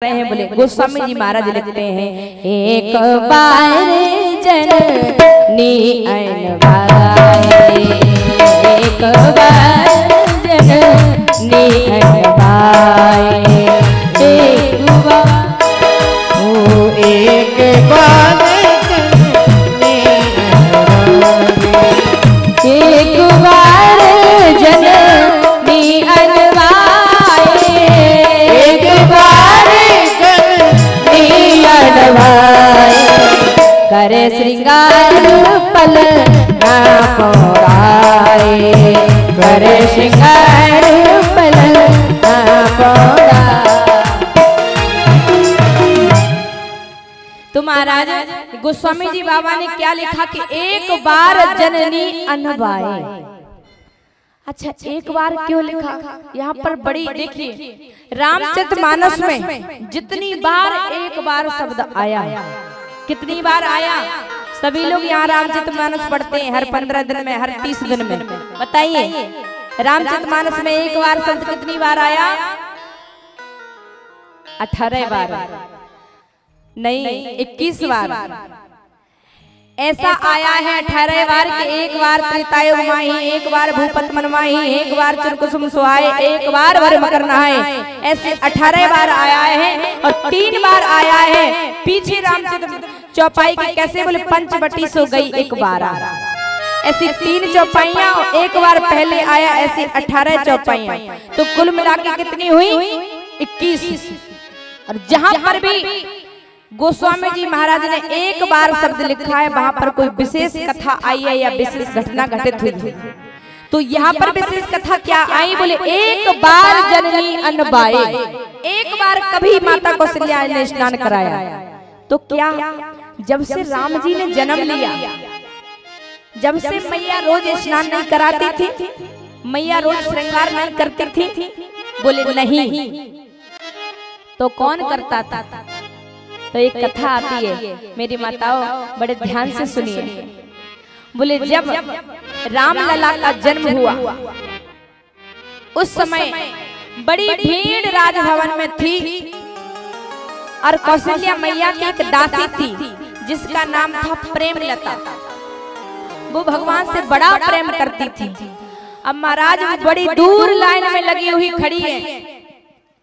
रहे हैं। बोले गोस्वामी जी महाराज लिखते हैं, एक बार जननी अनवाए, एक बार जननी अनवाए, एक बार जननी अनवाए, एक बार जननी अनवाए, एक बार करे श्रृंगार पल ना पौराए, करे श्रृंगार पल ना पौराए। तो महाराज गोस्वामी जी बाबा ने क्या लिखा कि एक बार जननी अनवाए। अच्छा, एक बार क्यों लिखा? यहाँ पर बड़ी देखिए रामचरितमानस में जितनी बार एक बार शब्द आया, कितनी बार आया? सभी लोग यहाँ रामचरितमानस पढ़ते हैं हर 15 दिन में, हर 30 दिन में। बताइए रामचरितमानस में एक बार शब्द कितनी बार आया? 18 बार नहीं, 21 बार ऐसा आया है। 18 बार के एक बार त्रेतायुग माही, एक बार भूपत मनमाही, एक बार चिरकुसुम सुहाए, एक बार भर मकर नहाए, ऐसे 18 बार आया है। और 3 बार आया है पीछे रामचरित चौपाई के, कैसे बोले पंचवटी सो गई एक बार। ऐसी 3 चौपाइयां, एक बार पहले आया, ऐसी 18 चौपाइयां। तो कुल मिला के कितनी हुई? 21। और जहां पर भी गोस्वामी जी महाराज ने एक बार शब्द लिखा है, वहां पर कोई विशेष कथा आई है या विशेष घटना घटित हुई। तो यहाँ पर विशेष कथा क्या आई? बोले एक बार जननी अनवाए, एक बार कभी माता कौशल्या ने स्नान कराया। तो क्या जब से राम जी ने जन्म लिया, जब से मैया रोज स्नान नहीं कराती थी, मैया रोज श्रृंगार नहीं करती थी? बोले नहीं। तो कौन करता था? तो एक कथा आती है, मेरी माताओं बड़े ध्यान से सुनिए। बोले जब राम लला का जन्म हुआ, उस समय बड़ी भीड़ राजभवन में थी, और कौशल्या मैया की एक दासी थी जिसका नाम था प्रेमलता। वो भगवान से बड़ा प्रेम करती थी। अब महाराज बड़ी दूर लाइन में लगी हुई खड़ी है,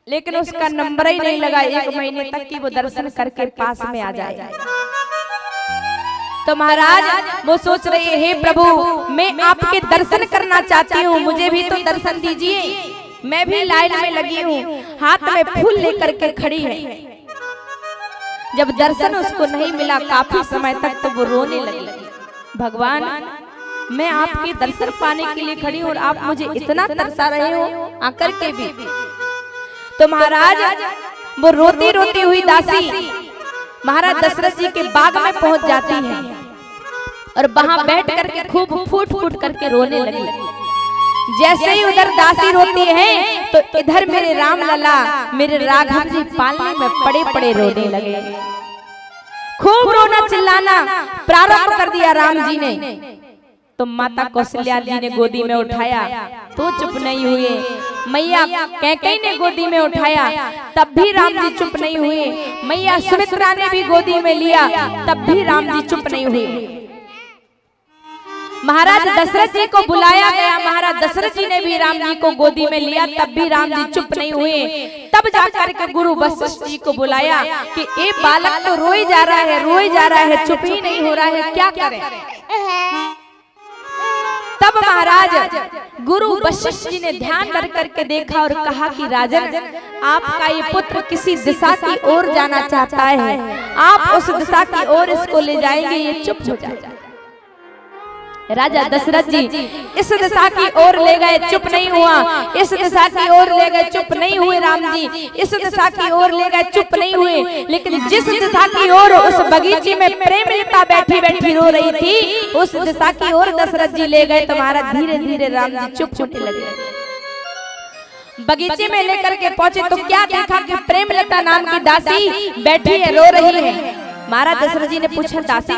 लेकिन उसका नंबर ही नहीं लगा 1 महीने तक कि वो दर्शन करके पास में आ जाए। तो महाराज वो सोच रहे हैं, हे प्रभु मैं आपके दर्शन करना चाहती हूँ, मुझे भी तो दर्शन दीजिए। मैं भी लाइन में लगी हूँ, हाथ में फूल लेकर के खड़ी है। जब दर्शन उसको नहीं मिला काफी समय तक, तो वो रोने लगी, भगवान मैं आपके दर्शन पाने के लिए खड़ी हूँ और आप मुझे इतना तरसा रहे हो आकर के भी। तो महाराज वो रोती रोती हुई दासी महाराज दशरथ जी के बाग में पहुंच जाती है, और वहां बैठ करके खूब फूट फूट करके रोने लगी। जैसे ही उधर दासी रोती है, तो इधर मेरे राम लला, मेरे राघव जी पालने में पड़े पड़े रोने लगे। खूब रोना चिल्लाना प्रारंभ कर दिया राम जी ने। तो माता कौशल्या जी ने गोदी में उठाया तो चुप नहीं हुए, मैया कैकेयी ने गोदी में उठाया तब भी राम जी चुप नहीं हुए, मैया सुमित्रा ने भी गोदी में लिया तब भी राम जी चुप नहीं हुए। महाराज दशरथ जी को बुलाया गया, महाराज दशरथ जी ने भी राम जी को गोदी में लिया तब भी राम जी चुप नहीं हुए। तब जाकर के गुरु वशिष्ठ जी को बुलाया कि ये बालक तो रोए जा रहा है, रोए जा रहा है, चुप ही नहीं हो रहा है, क्या करें? तब महाराज गुरु वशिष्ठ जी ने ध्यान कर करके देखा और कहा कि राजन आपका ये पुत्र किसी दिशा की ओर जाना चाहता है, आप उस दिशा की ओर इसको ले जाएंगे, ये चुप हो जाएगा। राजा दशरथ जी इस दिशा की ओर ले गए, चुप नहीं हुआ। इस दिशा की ओर ले गए, चुप नहीं हुए। राम जी इस दिशा की ओर ले गए, चुप नहीं हुए। लेकिन जिस दिशा की ओर उस बगीचे में प्रेमलता बैठी बैठी रो रही थी, उस दिशा की ओर दशरथ जी ले गए। तुम्हारा धीरे धीरे राम जी चुप होने लगे। बगीचे में लेकर के पहुंचे तो क्या देखा कि प्रेमलता नाम की दासी बैठी है, रो रही है। महाराज दशरथ जी ने पूछा, दासी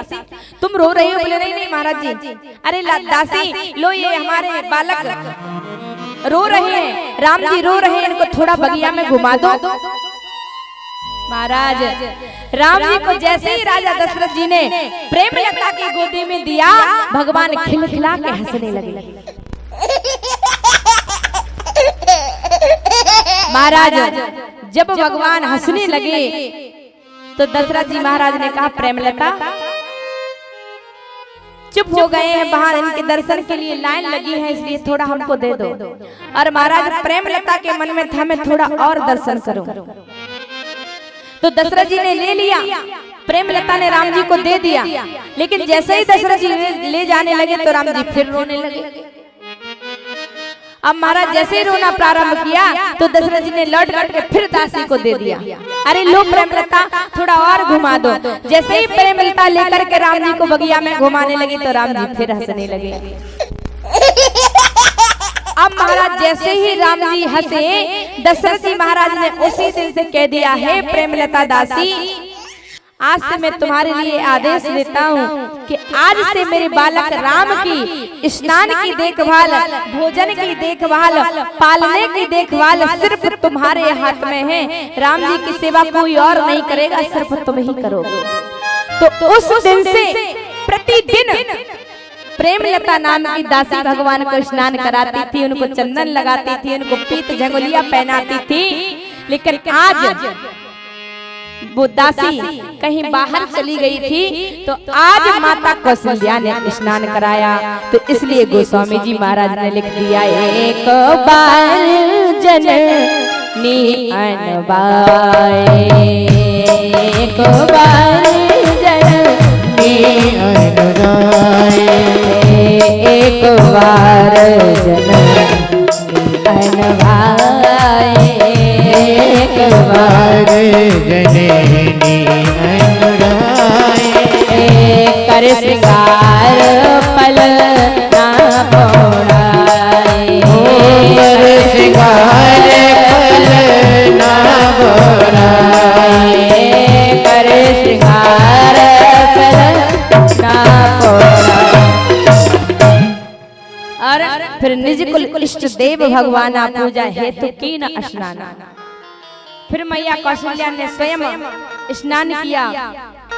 तुम रो रही हो? बोले नहीं नहीं महाराज जी, अरे दासी लो ये हमारे बालक रो रहे हैं, राम जी रो रहे हैं, इनको थोड़ा बगिया में घुमा दो। महाराज राम जी को जैसे ही राजा दशरथ जी ने प्रेमलता की गोदी में दिया, भगवान खिलखिला के हंसने लगे। महाराज जब भगवान हंसने लगे तो दशरथ जी महाराज ने कहा, प्रेमलता चुप हो गए हैं, बाहर इनके दर्शन के लिए लाइन लगी है, इसलिए थोड़ा हमको दे दो। और महाराज प्रेमलता के मन में था मैं थोड़ा और दर्शन करूं। तो दशरथ जी ने ले लिया, प्रेमलता ने राम जी को दे दिया। लेकिन जैसे ही दशरथ जी ले जाने लगे तो राम जी फिर रोने लगे। अब महाराज जैसे ही रोना प्रारंभ किया तो दशरथ जी ने लौट लौट के फिर दासी को दे दिया। अरे लो प्रेमलता थोड़ा और घुमा दो। जैसे ही प्रेमलता लेकर के राम जी को बगिया में घुमाने लगी तो राम जी फिर हंसने लगे। अब महाराज जैसे ही राम जी हंसे, दशरथ जी महाराज ने उसी दिन से कह दिया, है प्रेमलता दासी, आज से मैं तुम्हारे लिए आदेश देता हूँ कि आज से मेरे बालक राम की स्नान की देखभाल, भोजन की देखभाल, पालने की देखभाल सिर्फ तुम्हारे हाथ में है। राम जी की सेवा कोई और नहीं करेगा, सिर्फ तुम ही करोगे। तो उस दिन से प्रतिदिन प्रेमलता नाम की दासी भगवान को स्नान कराती थी, उनको चंदन लगाती थी, उनको पीत झंगोलिया पहनाती थी। लेकिन आज वो दासी कहीं बाहर चली गई थी तो आज माता कौशल्या ने स्नान कराया। तो इसलिए गोस्वामी जी महाराज ने लिख दिया, एक बार जननी अनबाए, एक बार जननी अनबाए, एक बार जननी अनबाए, एक बार जननी अनुराए, कर श्रृंगार पल ना बोराए, कर श्रृंगार पल ना बोराए, कर श्रृंगार पल ना बोराए। और फिर निज कुल इष्ट देव भगवान पूजा हेतु की न स्नान। फिर मैया कौशल्या ने स्वयं स्नान किया,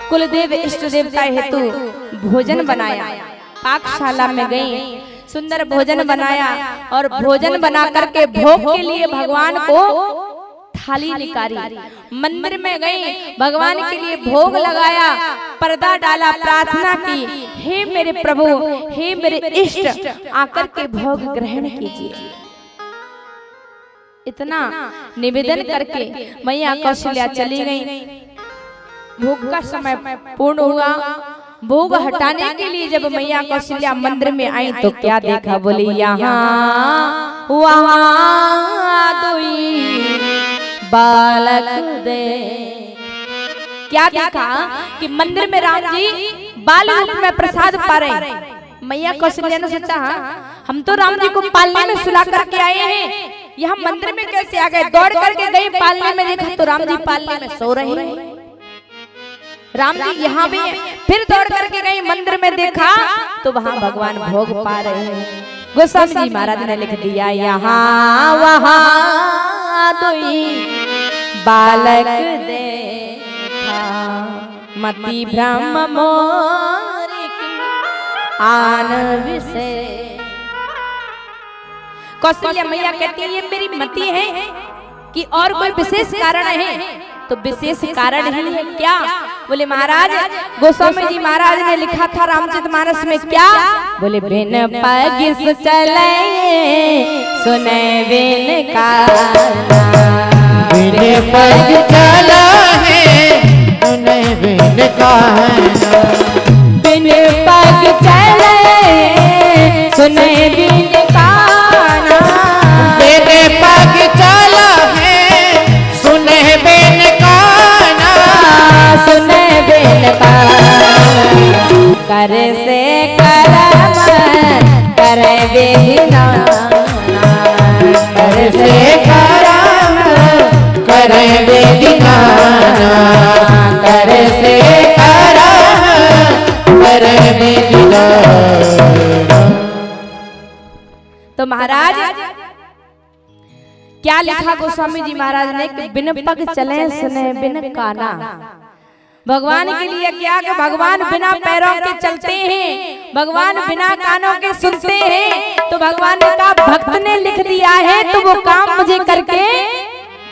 कुलदेव इष्ट देवता हेतु भोजन बनाया, पाकशाला में गई, सुंदर भोजन बनाया और भोजन बना करके भोग के लिए भगवान को थाली निकाली, मंदिर में गई, भगवान के लिए भोग लगाया, पर्दा डाला, प्रार्थना की, हे मेरे प्रभु, हे मेरे इष्ट, आकर के भोग ग्रहण कीजिए। इतना निवेदन करके मैया कौशल्या चली गई। भोग का समय पूर्ण हुआ। भोग हटाने के लिए जब मैया कौशल्या मंदिर में आई तो क्या देखा, बोली यहाँ वहाँ दुई बालक दे। क्या देखा कि मंदिर में राम जी बाल रूप में प्रसाद पा रहे। मैया कौशल्या ने सोचा, हम तो राम जी को पालने में सुला करके आए हैं, यहाँ मंदिर में कैसे आ गए। दौड़ करके गई, पालने में देखा तो राम जी पालने में सो रहे हैं। राम जी यहाँ भी है। फिर दौड़ करके गई, मंदिर में देखा तो वहाँ भगवान भोग पा रहे हैं। गोस्वामी जी महाराज ने लिख दिया, यहाँ वहाँ दुई बालक देखा, मति भ्रम मोर आन विषय। कौशल्या मैया कहती है, ये मेरी मति है कि और कोई विशेष कारण है? तो विशेष कारण ही है। क्या? बोले महाराज, गोस्वामी जी महाराज ने लिखा था रामचरितमानस में, क्या बोले, बिन पग चले सुने बिन काना, बिन पग चला है सुने बिन काना, बिन पग चले सुने बिन काना, बिन पग चला है सुने बिन काना, सुने बिन काना, कर से करम कर बिना, कर से करम कर बिना, कर से करम कर बिना। क्या लिखा गोस्वामी जी महाराज ने कि बिन पग चले सुने बिन काना। भगवान के लिए क्या कि भगवान बिना पैरों के चलते हैं, भगवान बिना कानों के सुनते हैं। तो भगवान का भक्त ने लिख दिया है तो वो काम मुझे करके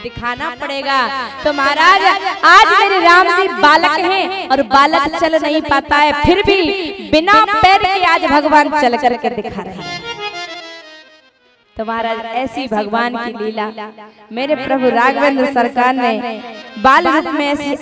दिखाना पड़ेगा। तो महाराज आज मेरे राम जी बालक हैं और बालक चल नहीं पाता है, फिर भी बिना पैर के आज भगवान चल करके दिखा रहे हैं। तो महाराज ऐसी भगवान की लीला मेरे प्रभु राघवेंद्र सरकार ने बाल रूप में ऐसी